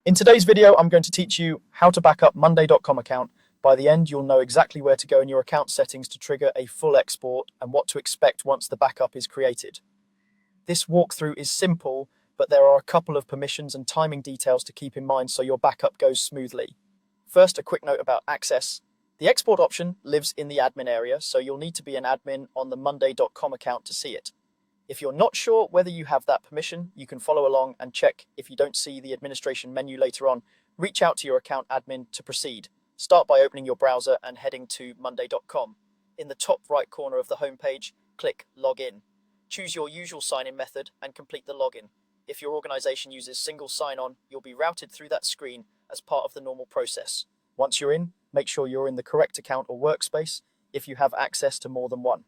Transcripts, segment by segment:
In today's video, I'm going to teach you how to back up Monday.com account. By the end, you'll know exactly where to go in your account settings to trigger a full export and what to expect once the backup is created. This walkthrough is simple, but there are a couple of permissions and timing details to keep in mind so your backup goes smoothly. First, a quick note about access. The export option lives in the admin area, so you'll need to be an admin on the Monday.com account to see it. If you're not sure whether you have that permission, you can follow along and check if you don't see the administration menu later on. Reach out to your account admin to proceed. Start by opening your browser and heading to Monday.com. In the top right corner of the homepage, click Login. Choose your usual sign-in method and complete the login. If your organization uses single sign-on, you'll be routed through that screen as part of the normal process. Once you're in, make sure you're in the correct account or workspace if you have access to more than one.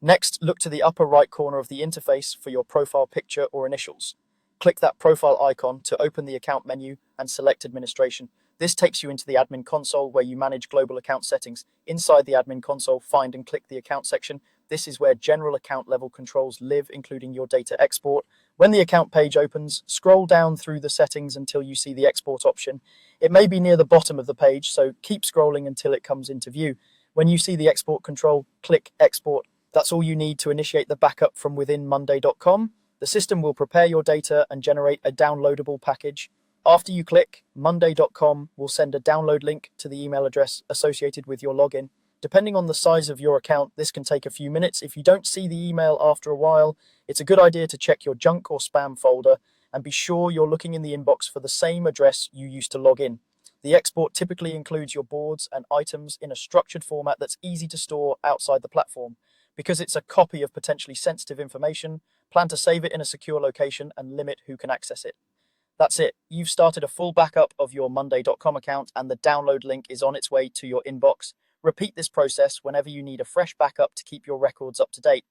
Next, look to the upper right corner of the interface for your profile picture or initials. Click that profile icon to open the account menu and select administration. This takes you into the admin console where you manage global account settings. Inside the admin console, find and click the account section. This is where general account level controls live, including your data export. When the account page opens, scroll down through the settings until you see the export option. It may be near the bottom of the page, so keep scrolling until it comes into view. When you see the export control, click Export. That's all you need to initiate the backup from within Monday.com. The system will prepare your data and generate a downloadable package. After you click, Monday.com will send a download link to the email address associated with your login. Depending on the size of your account, this can take a few minutes. If you don't see the email after a while, it's a good idea to check your junk or spam folder and be sure you're looking in the inbox for the same address you used to log in. The export typically includes your boards and items in a structured format that's easy to store outside the platform. Because it's a copy of potentially sensitive information, plan to save it in a secure location and limit who can access it. That's it. You've started a full backup of your Monday.com account and the download link is on its way to your inbox. Repeat this process whenever you need a fresh backup to keep your records up to date.